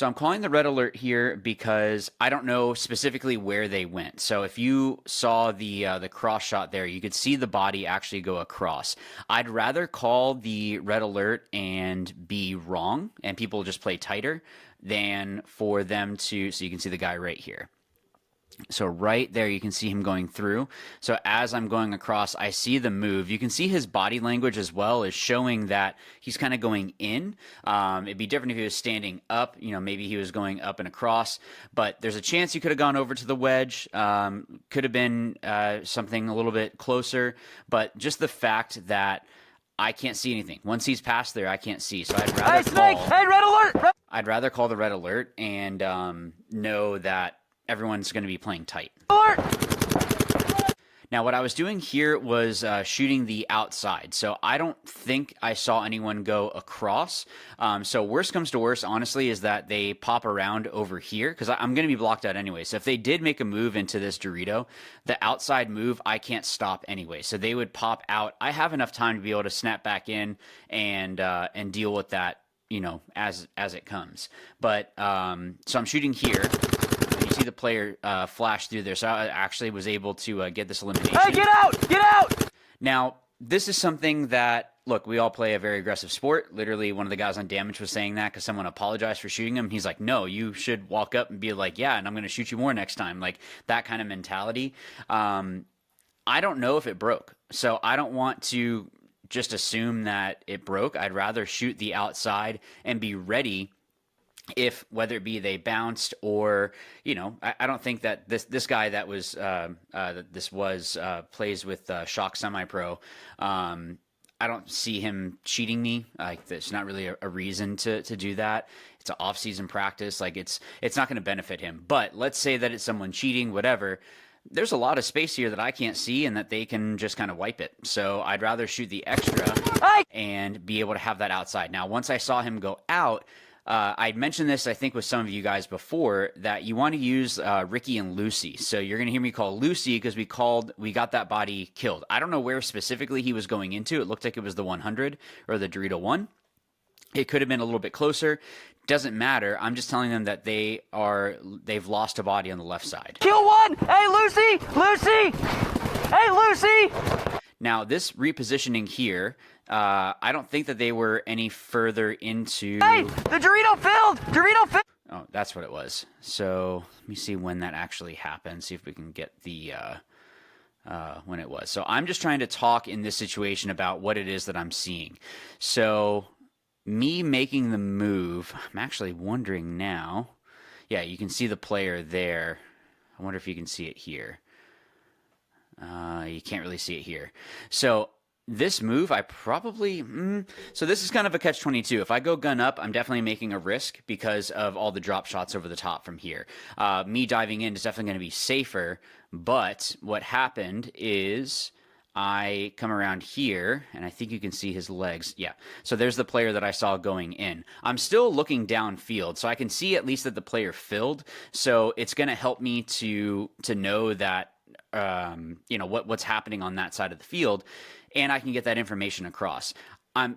So I'm calling the red alert here because I don't know specifically where they went. So if you saw the cross shot there, you could see the body actually go across. I'd rather call the red alert and be wrong and people just play tighter than for them to, so you can see the guy right here. So right there, you can see him going through. So as I'm going across, I see the move. You can see his body language as well is showing that he's kind of going in. It'd be different if he was standing up. You know, maybe he was going up and across. But there's a chance you could have gone over to the wedge. Could have been something a little bit closer. But just the fact that I can't see anything. Once he's past there, I can't see. So I'd rather Hey, red alert! I'd rather call the red alert and know that everyone's going to be playing tight. Now, what I was doing here was shooting the outside. So I don't think I saw anyone go across. So worst comes to worst, honestly, is that they pop around over here because I'm going to be blocked out anyway. So if they did make a move into this Dorito, the outside move, I can't stop anyway. So they would pop out. I have enough time to be able to snap back in and deal with that, you know, as it comes. But so I'm shooting here. You see the player flash through there, so I actually was able to get this elimination. Hey, get out! Get out! Now, this is something that, look, we all play a very aggressive sport. Literally, one of the guys on Damage was saying that because someone apologized for shooting him. He's like, no, you should walk up and be like, yeah, and I'm going to shoot you more next time. Like, that kind of mentality. I don't know if it broke, so I don't want to just assume that it broke. I'd rather shoot the outside and be ready if whether it be they bounced or, you know, I don't think that this guy that was plays with Shock Semi-Pro. I don't see him cheating me. Like, there's not really a reason to do that. It's an off-season practice. Like, it's not going to benefit him. But let's say that it's someone cheating, whatever. There's a lot of space here that I can't see and that they can just kind of wipe it. So I'd rather shoot the extra and be able to have that outside. Now, once I saw him go out, I mentioned this, I think, with some of you guys before, that you want to use Ricky and Lucy. So you're going to hear me call Lucy because we got that body killed. I don't know where specifically he was going into. It looked like it was the 100 or the Dorito 1. It could have been a little bit closer. Doesn't matter. I'm just telling them that they've lost a body on the left side. Kill one! Hey, Lucy! Lucy! Hey, Lucy! Now, this repositioning here, I don't think that they were any further into... Hey! The Dorito filled! Dorito filled! Oh, that's what it was. So, let me see when that actually happened. See if we can get the... when it was. So, I'm just trying to talk in this situation about what it is that I'm seeing. So, me making the move, I'm actually wondering now... Yeah, you can see the player there. I wonder if you can see it here. You can't really see it here. So this move, I probably... so this is kind of a catch-22. If I go gun up, I'm definitely making a risk because of all the drop shots over the top from here. Me diving in is definitely going to be safer, but what happened is I come around here, and I think you can see his legs. Yeah, so there's the player that I saw going in. I'm still looking downfield, so I can see at least that the player filled, so it's going to help me to know that you know, what's happening on that side of the field, and I can get that information across.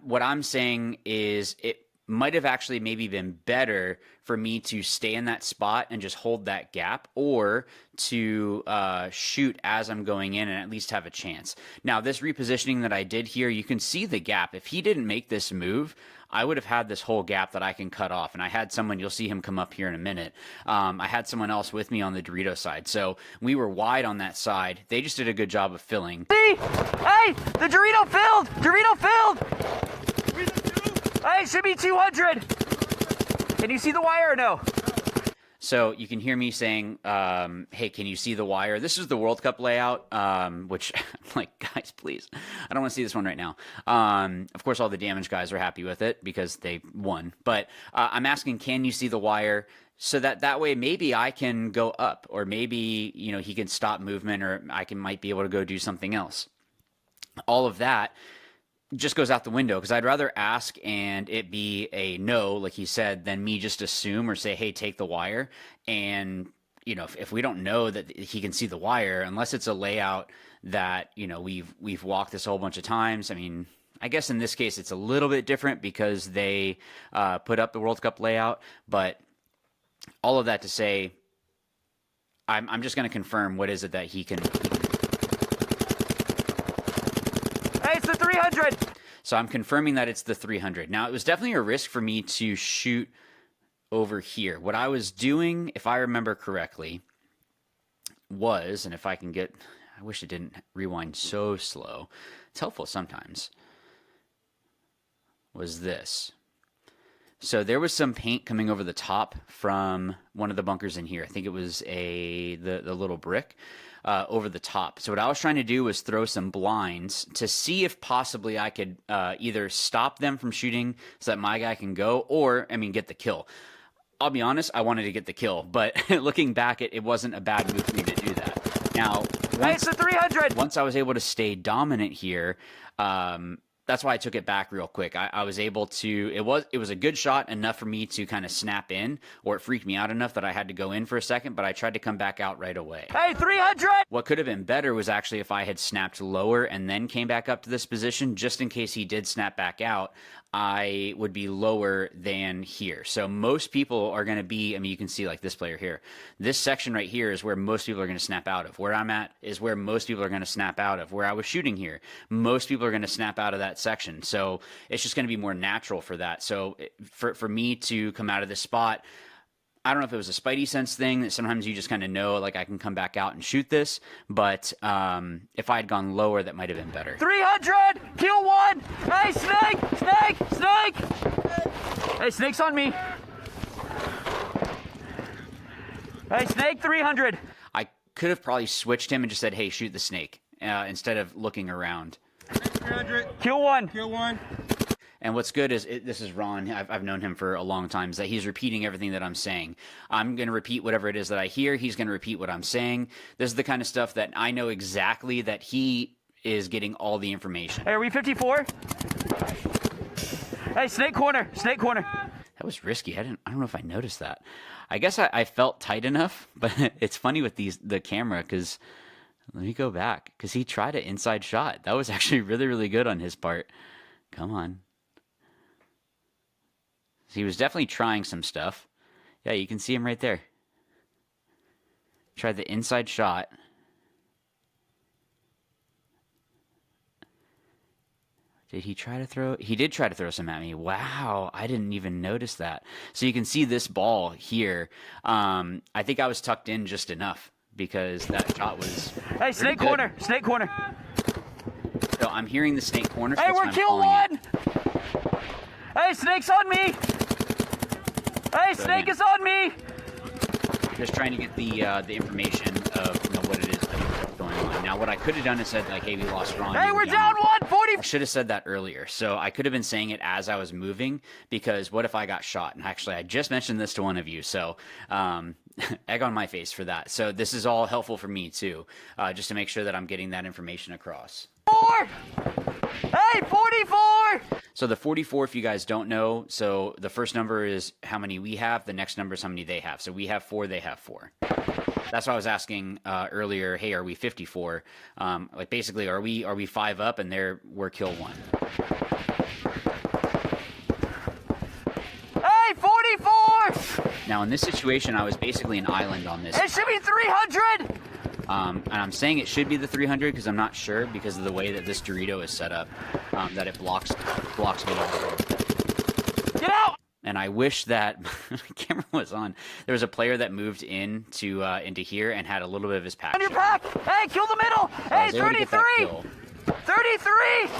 What I'm saying is it might have actually maybe been better for me to stay in that spot and just hold that gap, or to shoot as I'm going in and at least have a chance. Now, this repositioning that I did here, you can see the gap. If he didn't make this move, I would have had this whole gap that I can cut off. And I had someone, you'll see him come up here in a minute. I had someone else with me on the Dorito side. So we were wide on that side. They just did a good job of filling. See? Hey, the Dorito filled! Dorito filled! Hey, should be 200! Can you see the wire or no? So you can hear me saying, hey, can you see the wire? This is the World Cup layout, which I'm like, guys, please. I don't want to see this one right now. Of course, all the Damage guys are happy with it because they won. But I'm asking, can you see the wire? So that way maybe I can go up, or maybe, you know, he can stop movement, or I might be able to go do something else. All of that just goes out the window, because I'd rather ask and it be a no, like he said, than me just assume or say, hey, take the wire. And, you know, if we don't know that he can see the wire, unless it's a layout that, you know, we've walked this a whole bunch of times. I mean, I guess in this case it's a little bit different because they put up the World Cup layout, but all of that to say, I'm just going to confirm what is it that he can. Hey, it's the 300. So I'm confirming that it's the 300. Now, it was definitely a risk for me to shoot over here. What I was doing, if I remember correctly, was, and if I can get, I wish it didn't rewind so slow. It's helpful sometimes. Was this. So there was some paint coming over the top from one of the bunkers in here. I think it was the little brick over the top. So what I was trying to do was throw some blinds to see if possibly I could either stop them from shooting so that my guy can go, or, I mean, get the kill. I'll be honest, I wanted to get the kill, but looking back, it wasn't a bad move for me to do that. Now, Hey, it's the 300. once I was able to stay dominant here, that's why I took it back real quick. I was able to, it was a good shot, enough for me to kind of snap in, or it freaked me out enough that I had to go in for a second, but I tried to come back out right away. Hey, 300. What could have been better was actually if I had snapped lower and then came back up to this position, just in case he did snap back out, I would be lower than here. So most people are going to be, I mean, you can see like this player here. This section right here is where most people are going to snap out of. Where I'm at is where most people are going to snap out of. Where I was shooting here, most people are going to snap out of that section. So it's just going to be more natural for that. So for me to come out of this spot, I don't know if it was a spidey sense thing that sometimes you just kind of know, like, I can come back out and shoot this. But if I had gone lower, that might have been better. 300. Kill one. Hey, snake. Hey, snake's on me. Hey, snake, 300. I could have probably switched him and just said, hey, shoot the snake, instead of looking around. 300. Kill one. Kill one. And what's good is, this is Ron, I've known him for a long time, is that he's repeating everything that I'm saying. I'm going to repeat whatever it is that I hear. He's going to repeat what I'm saying. This is the kind of stuff that I know exactly that he is getting all the information. Hey, are we 54? Hey, snake corner. That was risky. I don't know if I noticed that. I guess I felt tight enough, but it's funny with the camera, because let me go back, because he tried an inside shot. That was actually really, really good on his part. Come on. He was definitely trying some stuff. Yeah, you can see him right there. Tried the inside shot. Did he try to throw? He did try to throw some at me. Wow, I didn't even notice that. So you can see this ball here. I think I was tucked in just enough, because that shot was Hey, snake corner. So I'm hearing the snake corner. So Hey, that's we're why I'm kill calling one. it. Hey, snake's on me. Hey, snake is on me. Just trying to get the information of what it is that's going on. Now, what I could have done is said, like, hey, we lost Ron. Hey, we're down 140. I should have said that earlier. So I could have been saying it as I was moving, because what if I got shot? And actually, I just mentioned this to one of you. So egg on my face for that. So this is all helpful for me, too, just to make sure that I'm getting that information across. 4. Hey, 44. So the 44, if you guys don't know, so the first number is how many we have. The next number is how many they have. So we have 4, they have 4. That's why I was asking earlier, hey, are we 54? Like, basically, are we 5 up and we're kill 1? Hey, 44. Now, in this situation, I was basically an island on this. It should be 300. And I'm saying it should be the 300 because I'm not sure, because of the way that this Dorito is set up, that it blocks me all. Get out. And I wish that the camera was on. There was a player that moved into here and had a little bit of his pack. On your pack. Hey, kill the middle. Hey, 33. 33.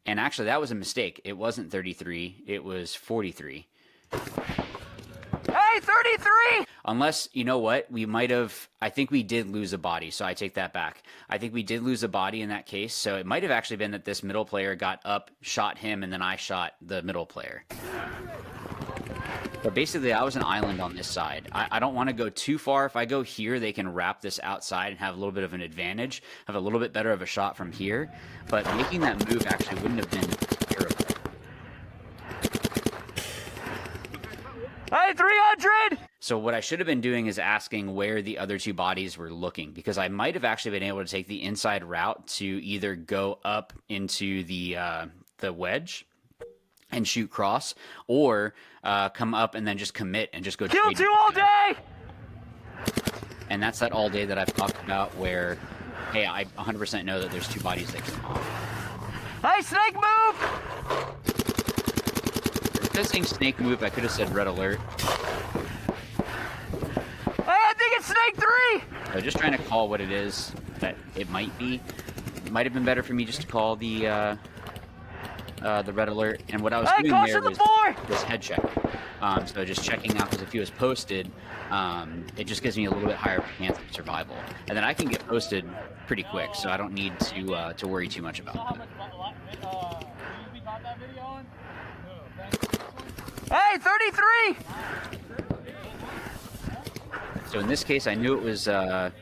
And actually, that was a mistake. It wasn't 33. It was 43. Hey, 33. Unless, you know what, we might have, I think we did lose a body, so I take that back. I think we did lose a body in that case, so it might have actually been that this middle player got up, shot him, and then I shot the middle player. But basically, I was an island on this side. I don't want to go too far. If I go here, they can wrap this outside and have a little bit of an advantage, have a little bit better of a shot from here. But making that move actually wouldn't have been terrible. Hey, 300. So what I should have been doing is asking where the other two bodies were looking, because I might have actually been able to take the inside route to either go up into the wedge, and shoot cross, or come up and then just commit and just go Kill trade 2 all day! And that's that all day that I've talked about where, hey, I 100% know that there's 2 bodies that came off. Hey, snake move! Instead of saying snake move, I could have said red alert. Hey, I think it's snake 3! So just trying to call what it is that it might be. It might have been better for me just to call the red alert. And what I was doing there was head check. So just checking out, because if he was posted, it just gives me a little bit higher chance of survival. And then I can get posted pretty quick, so I don't need to worry too much about that. Hey, 33! So in this case, I knew it was the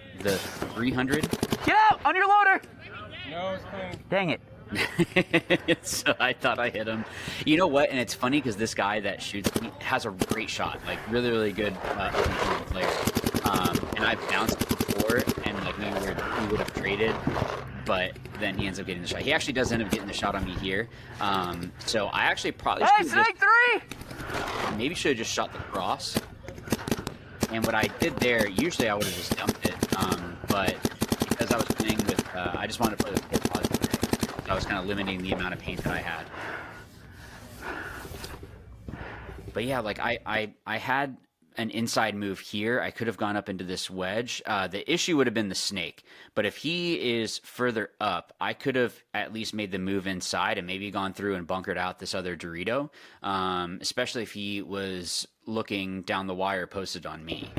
300. Get out! On your loader! No, it's clean. Dang it. So I thought I hit him. You know what? And it's funny because this guy that shoots me has a great shot, like really, really good player. And I've bounced it before, and like we would have traded, but then he ends up getting the shot. He actually does end up getting the shot on me here. So I actually probably Hey, snake 3! maybe should have just shot the cross. And what I did there, usually I would have just dumped it, but because I was playing with, I just wanted to play with full positive. I was kind of limiting the amount of paint that I had. But yeah, like I had an inside move here. I could have gone up into this wedge. The issue would have been the snake. But if he is further up, I could have at least made the move inside and maybe gone through and bunkered out this other Dorito, especially if he was looking down the wire posted on me.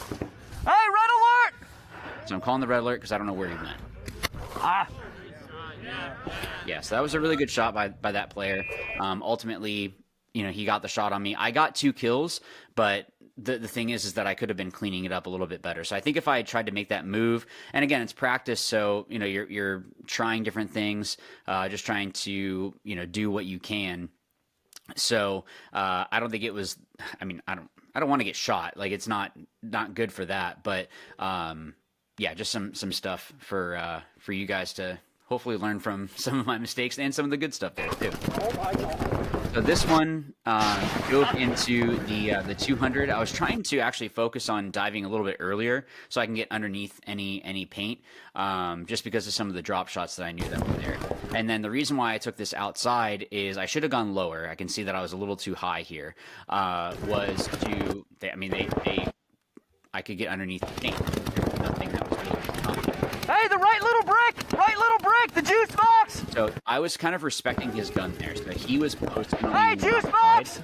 Hey, red alert! So I'm calling the red alert because I don't know where he went. Yeah, so that was a really good shot by that player. Ultimately, you know, he got the shot on me. I got 2 kills, but the thing is that I could have been cleaning it up a little bit better. So I think if I had tried to make that move, and again, it's practice, so you know you're trying different things, just trying to do what you can. So I don't think it was. I mean, I don't want to get shot. Like it's not good for that. But yeah, just some stuff for you guys to hopefully learn from some of my mistakes and some of the good stuff there too. Oh my God. So this one dove into the 200. I was trying to actually focus on diving a little bit earlier so I can get underneath any paint, just because of some of the drop shots that I knew that were there. And then the reason why I took this outside is I should have gone lower. I can see that I was a little too high here. I could get underneath the paint. There's nothing that was really Hey, the right little brick, the juice box! So I was kind of respecting his gun there. So he was posting. Hey, juice box!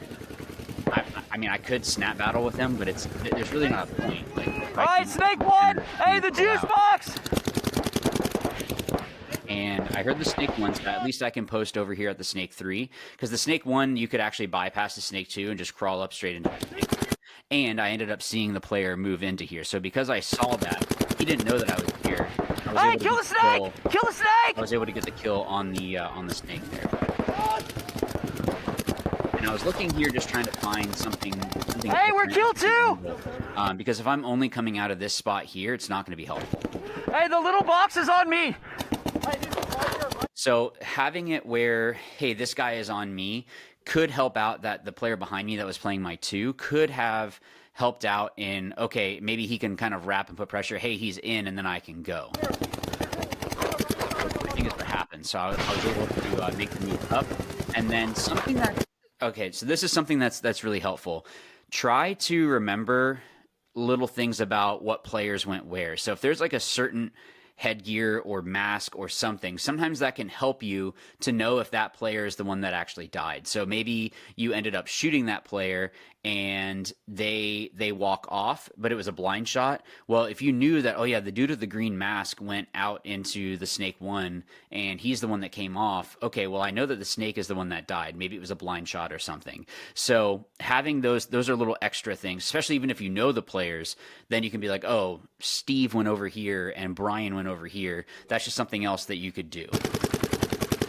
I mean, I could snap battle with him, but there's really not a point. Like, All right, snake 1! Hey, the juice box! And I heard the snake 1, so at least I can post over here at the snake 3. Because the snake 1, you could actually bypass the snake 2 and just crawl up straight into the snake 3. And I ended up seeing the player move into here. So because I saw that, he didn't know that I was here. Hey, kill the snake! Kill the snake! I was able to get the kill on the snake there. And I was looking here just trying to find something Hey, we're kill 2! Because if I'm only coming out of this spot here, it's not going to be helpful. Hey, the little box is on me! So having it where, hey, this guy is on me could help out that the player behind me that was playing my 2 could have helped out in, okay, maybe he can kind of wrap and put pressure. Hey, he's in, and then I can go. I think is what happened. So I was able to make the move up. And then something that, okay, so this is something that's really helpful. Try to remember little things about what players went where. So if there's like a certain headgear or mask or something, sometimes that can help you to know if that player is the one that actually died. So maybe you ended up shooting that player and they walk off, but it was a blind shot. Well, if you knew that, oh yeah, the dude with the green mask went out into the snake 1 and he's the one that came off. Okay, well, I know that the snake is the one that died. Maybe it was a blind shot or something. So having those are little extra things, especially even if you know the players, then you can be like, oh, Steve went over here and Brian went over here. That's just something else that you could do.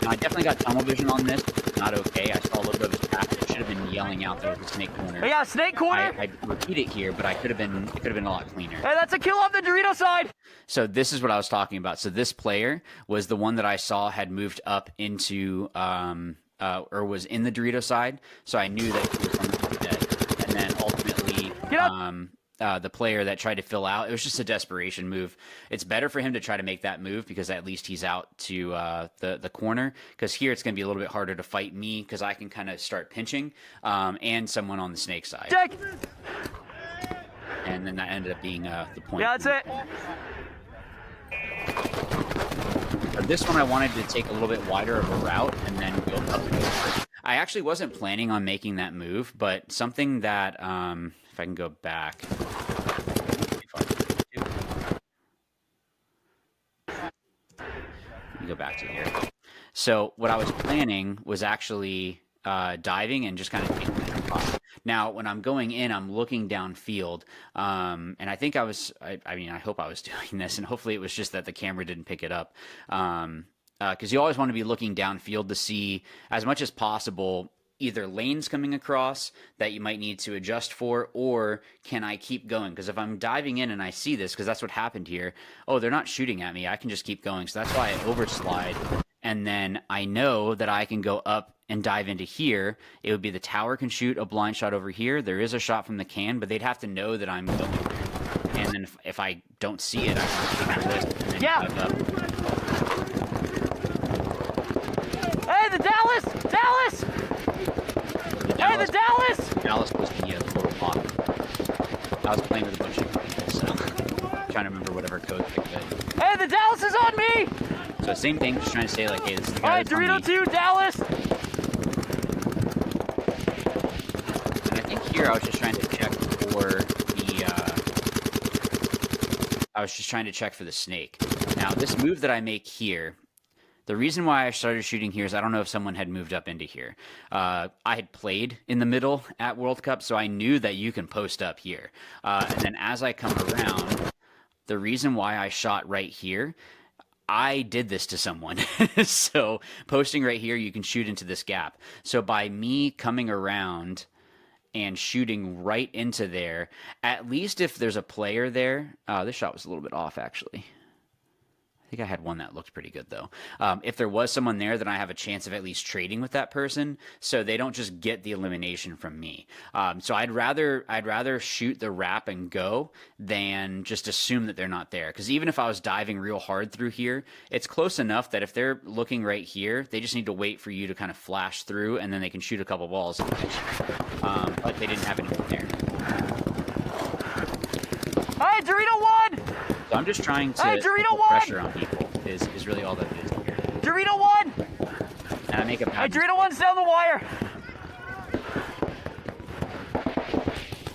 Now, I definitely got tunnel vision on this. Not okay. I saw a little bit of his path. I should have been yelling out there with the snake corner. Hey, yeah, snake corner. I repeat it here, but it could have been a lot cleaner. Hey, that's a kill off the Dorito side. So this is what I was talking about. So this player was the one that I saw had moved up into or was in the Dorito side, so I knew that he was going to be dead. And then ultimately, the player that tried to fill out, it was just a desperation move. It's better for him to try to make that move because at least he's out to the corner. Because here it's going to be a little bit harder to fight me because I can kind of start pinching and someone on the snake side. Check. And then that ended up being the point. Yeah, that's it. This one I wanted to take a little bit wider of a route and then go up. I actually wasn't planning on making that move, but something that, if I can go back. Let me go back to here. So what I was planning was actually diving and just kind of taking that off. Now, when I'm going in, I'm looking downfield, and I think I was, I mean, I hope I was doing this, and hopefully it was just that the camera didn't pick it up, because you always want to be looking downfield to see, as much as possible, either lanes coming across that you might need to adjust for, or can I keep going? Because if I'm diving in and I see this, because that's what happened here, oh, they're not shooting at me, I can just keep going, so that's why I overslide. And then I know that I can go up and dive into here. It would be the tower can shoot a blind shot over here. There is a shot from the can, but they'd have to know that I'm going there. And then if I don't see it, I can take a risk and then dive up. Hey, the Dallas! Dallas! Hey, the Dallas! Dallas was the total pop. I was playing with a bunch of people, so I'm trying to remember whatever code I could. Hey, the Dallas is on me! So same thing, just trying to say like, hey, this is the guy. All right, Dorito 2, Dallas. And I think here I was just trying to check for the. I was just trying to check for the snake. Now this move that I make here, the reason why I started shooting here is I don't know if someone had moved up into here. I had played in the middle at World Cup, so I knew that you can post up here. And then as I come around, the reason why I shot right here, I did this to someone. So posting right here, you can shoot into this gap. So by me coming around and shooting right into there, at least if there's a player there, this shot was a little bit off actually. I think I had one that looked pretty good though. If there was someone there, then I have a chance of at least trading with that person, so they don't just get the elimination from me. So I'd rather shoot the wrap and go than just assume that they're not there. Because even if I was diving real hard through here, it's close enough that if they're looking right here, they just need to wait for you to kind of flash through, and then they can shoot a couple balls. But they didn't have anyone there. Hey, Dorito 1! So I'm just trying to put pressure on people is really all that it is here. Dorito 1! And I make a Hey, Dorito 1's down the wire!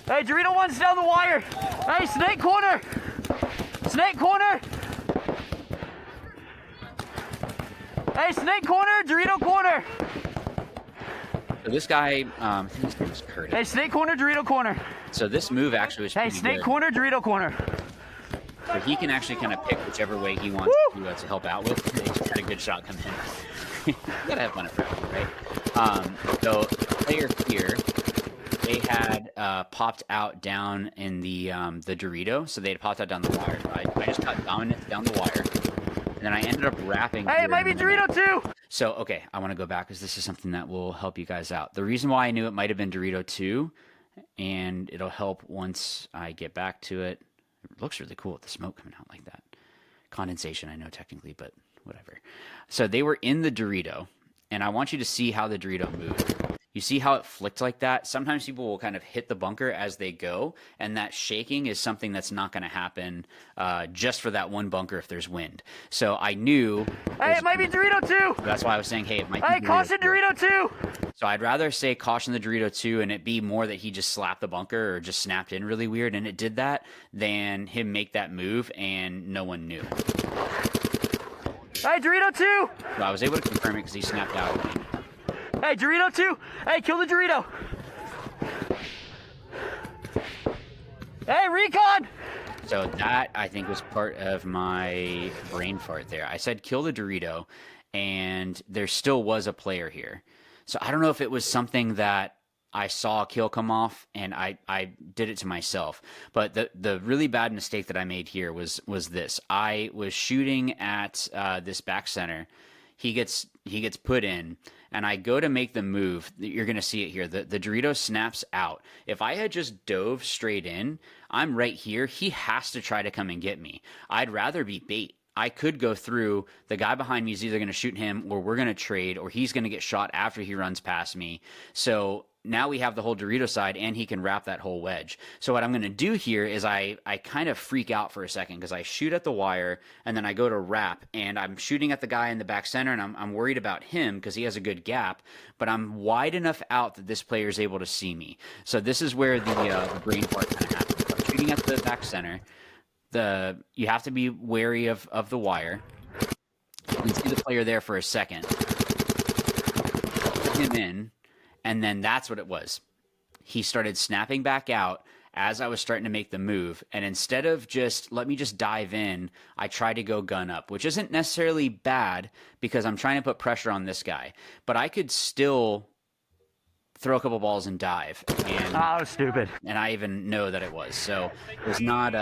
Hey, Dorito 1's down the wire! Hey, snake corner! Snake corner! Hey, snake corner, Dorito corner! So this guy, I think his name was Curtis. Hey, snake corner, Dorito corner! So this move actually was Hey, pretty snake good. corner, Dorito corner! So he can actually kind of pick whichever way he wants to help out with. He just had a good shot come in. You gotta have fun at practice, right? So player here, they had popped out down in the Dorito, so they had popped out down the wire. I just got dominant down the wire, and then I ended up wrapping. Hey, it might be Dorito 2! So, okay, I want to go back because this is something that will help you guys out. The reason why I knew it might have been Dorito 2, and it'll help once I get back to it. It looks really cool with the smoke coming out like that. Condensation, I know technically, but whatever. So they were in the Dorito, and I want you to see how the Dorito moved. You see how it flicked like that? Sometimes people will kind of hit the bunker as they go, and that shaking is something that's not going to happen just for that one bunker if there's wind. So I knew... Hey, it might be Dorito 2! That's why I was saying, hey, it might be Hey, Dorito caution 2. Dorito 2! So I'd rather say caution the Dorito 2 and it be more that he just slapped the bunker or just snapped in really weird and it did that than him make that move and no one knew. Hey, Dorito 2! So I was able to confirm it because he snapped out. Hey, Dorito 2! Hey, kill the Dorito! Hey, recon! So that, I think, was part of my brain fart there. I said kill the Dorito, and there still was a player here. So I don't know if it was something that I saw a kill come off, and I did it to myself. But the really bad mistake that I made here was this. I was shooting at this back center. He gets put in, and I go to make the move, you're going to see it here. The Dorito snaps out. If I had just dove straight in, I'm right here. He has to try to come and get me. I'd rather be bait. I could go through. The guy behind me is either going to shoot him, or we're going to trade, or he's going to get shot after he runs past me. So now we have the whole Dorito side, and he can wrap that whole wedge. So what I'm going to do here is I kind of freak out for a second, because I shoot at the wire, and then I go to wrap, and I'm shooting at the guy in the back center, and I'm worried about him because he has a good gap, but I'm wide enough out that this player is able to see me. So this is where the brain part kind of happens. I'm shooting at the back center. You have to be wary of the wire. You can see the player there for a second. Put him in, and then that's what it was. He started snapping back out as I was starting to make the move, and instead of just let me just dive in, I tried to go gun up, which isn't necessarily bad because I'm trying to put pressure on this guy, but I could still throw a couple balls and dive. And that was stupid. And I even know that it was. So it was not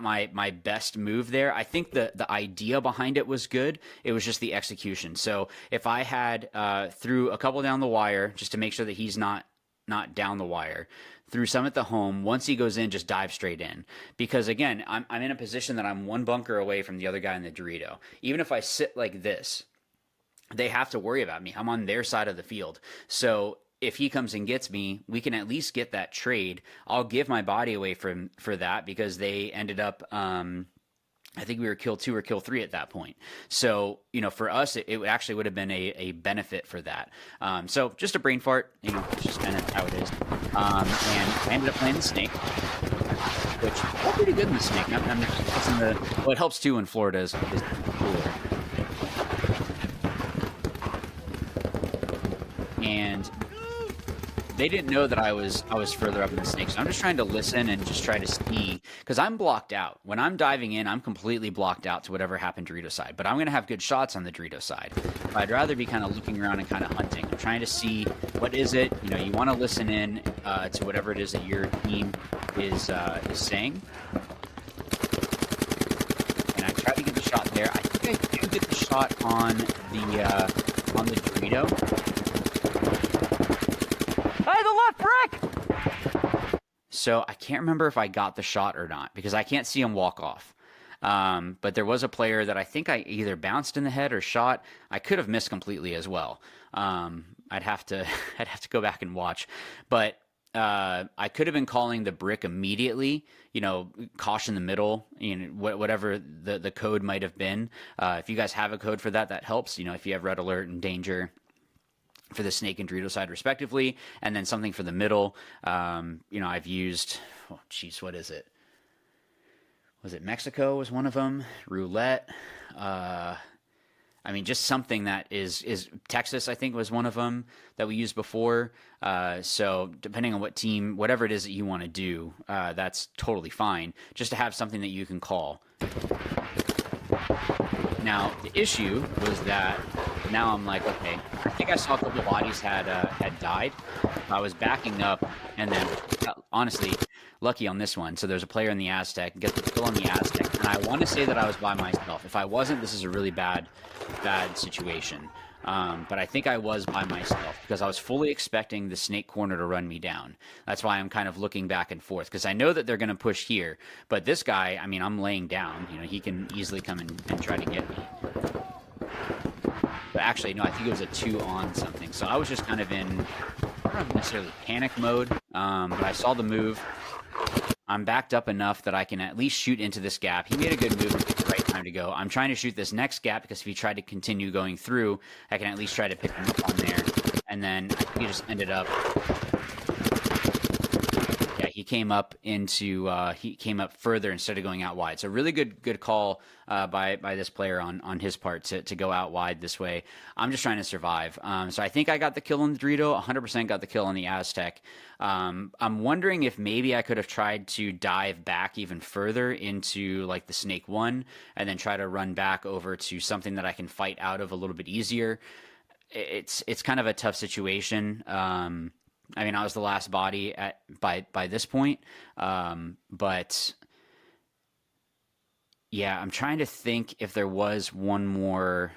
my best move there. I think the idea behind it was good. It was just the execution. So if I had threw a couple down the wire just to make sure that he's not down the wire, threw some at the home, once he goes in, just dive straight in. Because again, I'm in a position that I'm one bunker away from the other guy in the Dorito. Even if I sit like this, they have to worry about me. I'm on their side of the field. So if he comes and gets me, we can at least get that trade. I'll give my body away for that because they ended up, I think we were kill 2 or kill 3 at that point. So, for us, it actually would have been a benefit for that. So just a brain fart, it's just kind of how it is. And I ended up playing the snake, which is pretty good in the snake. Well, it helps too when Florida is cooler. And they didn't know that I was further up in the snake, so I'm just trying to listen and just try to see, because I'm blocked out. When I'm diving in, I'm completely blocked out to whatever happened Dorito side, but I'm going to have good shots on the Dorito side. But I'd rather be kind of looking around and kind of hunting. I'm trying to see what is it. You want to listen in to whatever it is that your team is saying. And I try to get the shot there. I think I do get the shot on the Dorito. Hey, the left brick! So I can't remember if I got the shot or not because I can't see him walk off. But there was a player that I think I either bounced in the head or shot. I could have missed completely as well. I'd have to go back and watch. But I could have been calling the brick immediately, caution the middle, whatever the code might have been. If you guys have a code for that, that helps. If you have red alert and danger for the snake and Dorito side respectively, and then something for the middle. I've used, what is it? Was it Mexico was one of them? Roulette. Just something that is Texas, I think, was one of them that we used before. So depending on what team, whatever it is that you want to do, that's totally fine. Just to have something that you can call. Now, the issue was that now I'm like, okay, I think I saw a couple bodies had died. I was backing up, and then, honestly, lucky on this one. So there's a player in the Aztec, get the kill on the Aztec, and I want to say that I was by myself. If I wasn't, this is a really bad situation. But I think I was by myself because I was fully expecting the snake corner to run me down. That's why I'm kind of looking back and forth because I know that they're going to push here. But this guy, I'm laying down. He can easily come and try to get me. But actually, no, I think it was a 2 on something. So I was just kind of in, not necessarily panic mode, but I saw the move. I'm backed up enough that I can at least shoot into this gap. He made a good move and picked the right time to go. I'm trying to shoot this next gap because if he tried to continue going through, I can at least try to pick him up on there. And then I think he just ended up... Yeah, he came up further instead of going out wide. So really good call by this player on his part to go out wide this way. I'm just trying to survive. So I think I got the kill on the Dorito, 100% got the kill on the Aztec. I'm wondering if maybe I could have tried to dive back even further into like the Snake 1 and then try to run back over to something that I can fight out of a little bit easier. It's kind of a tough situation. I was the last body by this point, but yeah, I'm trying to think if there was one more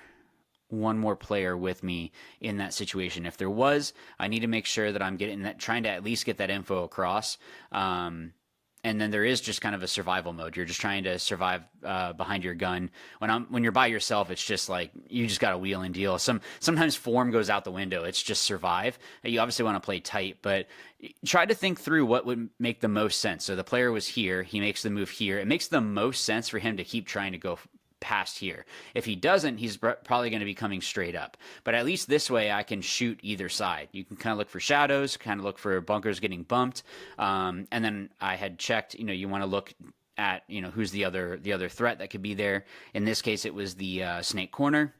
one more player with me in that situation. If there was, I need to make sure that I'm getting that, trying to at least get that info across. And then there is just kind of a survival mode. You're just trying to survive behind your gun. When you're by yourself, it's just like you just got to wheel and deal. Sometimes form goes out the window. It's just survive. You obviously want to play tight, but try to think through what would make the most sense. So the player was here. He makes the move here. It makes the most sense for him to keep trying to go past here. If he doesn't, he's probably going to be coming straight up. But at least this way, I can shoot either side. You can kind of look for shadows, kind of look for bunkers getting bumped. And then I had checked, you want to look at, who's the other threat that could be there. In this case, it was the snake corner.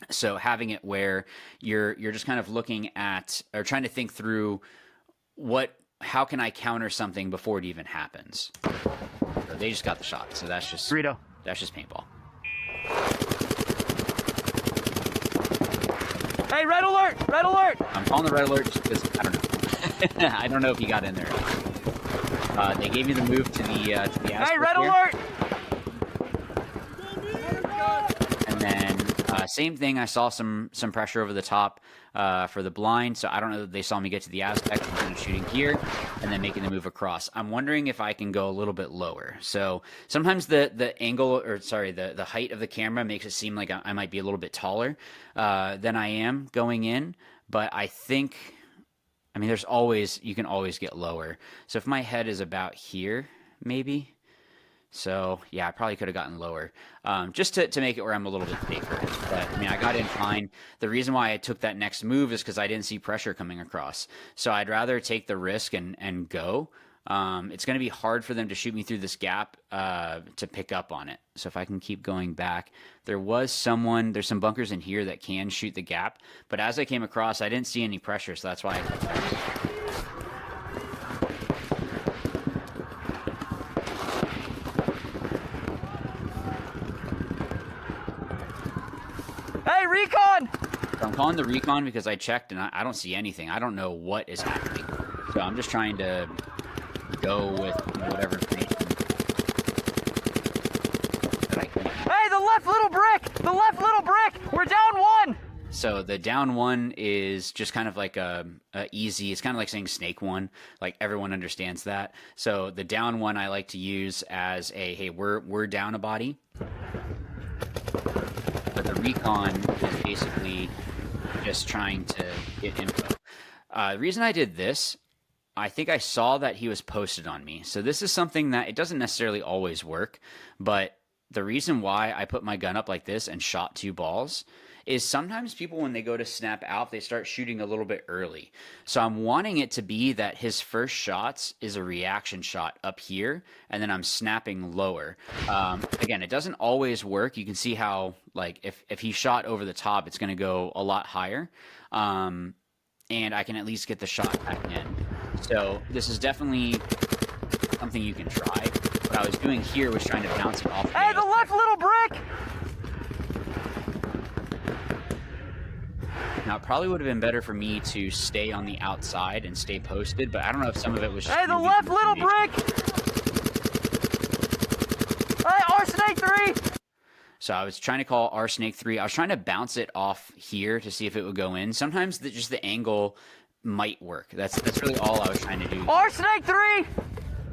So having it where you're just kind of looking at or trying to think through how can I counter something before it even happens. So they just got the shot. So that's just Dorito. That's just paintball. Hey, red alert! Red alert! I'm calling the red alert just because I don't know. I don't know if he got in there. They gave me the move to the Hey, red here. alert! And then same thing. I saw some pressure over the top for the blind, so I don't know that they saw me get to the aspect. I'm kind of shooting here and then making the move across. I'm wondering if I can go a little bit lower. So sometimes the angle, or sorry, the height of the camera makes it seem like I might be a little bit taller than I am going in, but I think, you can always get lower. So if my head is about here, maybe. So, yeah, I probably could have gotten lower, just to make it where I'm a little bit safer. But, I got in fine. The reason why I took that next move is because I didn't see pressure coming across. So I'd rather take the risk and go. It's going to be hard for them to shoot me through this gap to pick up on it. So if I can keep going back, there's some bunkers in here that can shoot the gap. But as I came across, I didn't see any pressure, so that's why I kept going. Hey, recon! So I'm calling the recon because I checked and I don't see anything. I don't know what is happening. So I'm just trying to go with whatever information that I can. Hey, the left little brick! The left little brick! We're down one! So the down one is just kind of like a easy. It's kind of like saying snake one. Like everyone understands that. So the down one I like to use as hey, we're down a body. But the recon is basically just trying to get info. The reason I did this, I think I saw that he was posted on me. So this is something that it doesn't necessarily always work, but the reason why I put my gun up like this and shot 2 balls is sometimes people, when they go to snap out, they start shooting a little bit early. So I'm wanting it to be that his first shots is a reaction shot up here, and then I'm snapping lower. Again, it doesn't always work. You can see how, like, if he shot over the top, it's going to go a lot higher. And I can at least get the shot back in. So this is definitely something you can try. What I was doing here was trying to bounce it off. Hey, the left little brick! Now, it probably would have been better for me to stay on the outside and stay posted, but I don't know if some of it was just... Hey, the left little brick! Hey, Snake 3! So I was trying to call R Snake 3. I was trying to bounce it off here to see if it would go in. Sometimes just the angle might work. That's really all I was trying to do. R Snake 3!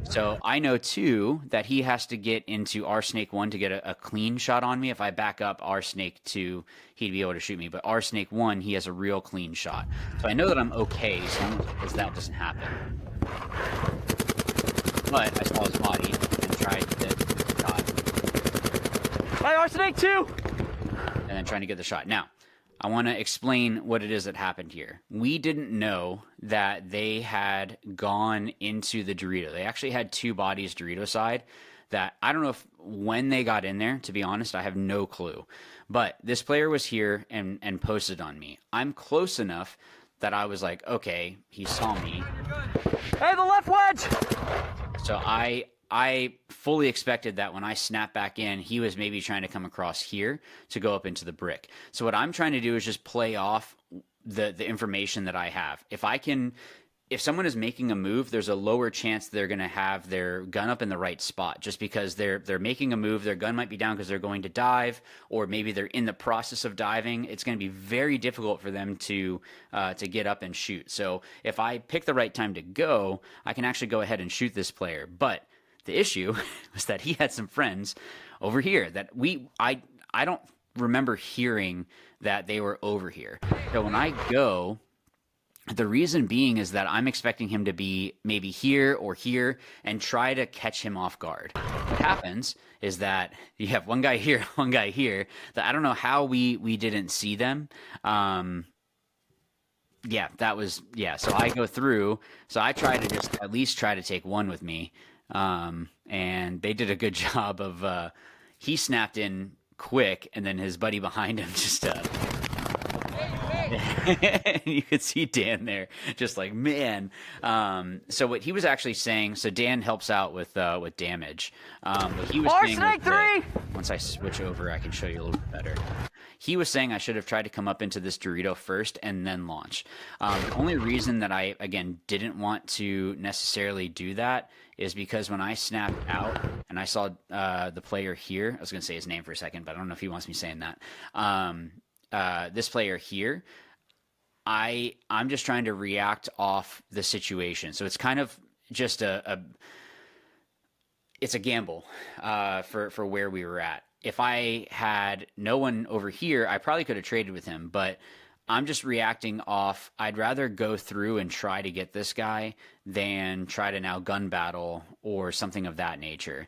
So I know, too, that he has to get into R Snake 1 to get a clean shot on me. If I back up R Snake 2, he'd be able to shoot me. But R Snake 1, he has a real clean shot. So I know that I'm okay, so long as that doesn't happen. But I saw his body and tried to get the shot. Hey, R Snake 2! And then trying to get the shot. Now, I want to explain what it is that happened here. We didn't know that they had gone into the Dorito. They actually had 2 bodies Dorito side that I don't know when they got in there. To be honest, I have no clue. But this player was here and posted on me. I'm close enough that I was like, okay, he saw me. Hey, the left wedge! So I fully expected that when I snap back in, he was maybe trying to come across here to go up into the brick. So what I'm trying to do is just play off the information that I have. If I can if someone is making a move, there's a lower chance they're going to have their gun up in the right spot, just because they're making a move. Their gun might be down because they're going to dive, or maybe they're in the process of diving. It's going to be very difficult for them to get up and shoot. So if I pick the right time to go, I can actually go ahead and shoot this player. But the issue was that he had some friends over here that I don't remember hearing that they were over here. So when I go, the reason being is that I'm expecting him to be maybe here or here and try to catch him off guard. What happens is that you have one guy here, one guy here, that I don't know how we didn't see them. So I go through. So I try to just at least try to take one with me. And they did a good job of, he snapped in quick, and then his buddy behind him just, and you could see Dan there, just like, man. So what he was actually saying, so Dan helps out with damage. What he was saying was that, once I switch over, I can show you a little bit better. He was saying I should have tried to come up into this Dorito first and then launch. The only reason that I, again, didn't want to necessarily do that is because when I snapped out and I saw the player here, I was going to say his name for a second, but I don't know if he wants me saying that. This player here, I'm just trying to react off the situation. So it's kind of just it's a gamble for where we were at. If I had no one over here, I probably could have traded with him, but I'm just reacting off. I'd rather go through and try to get this guy than try to now gun battle or something of that nature.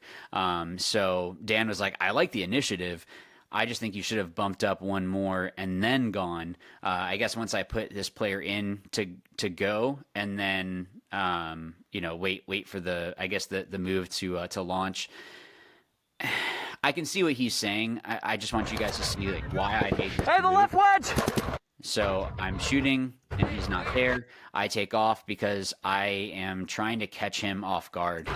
So Dan was like, I like the initiative. I just think you should have bumped up one more and then gone. I guess once I put this player in to go, and then wait for the move to launch. I can see what he's saying. I just want you guys to see like why I made this Hey, the move. left wedge! So I'm shooting and he's not there. I take off because I am trying to catch him off guard.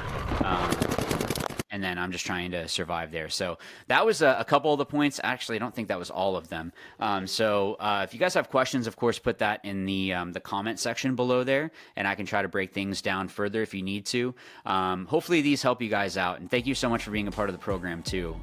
And then I'm just trying to survive there. So that was a couple of the points. Actually, I don't think that was all of them. If you guys have questions, of course, put that in the comment section below there, and I can try to break things down further if you need to. Hopefully these help you guys out. And thank you so much for being a part of the program, too.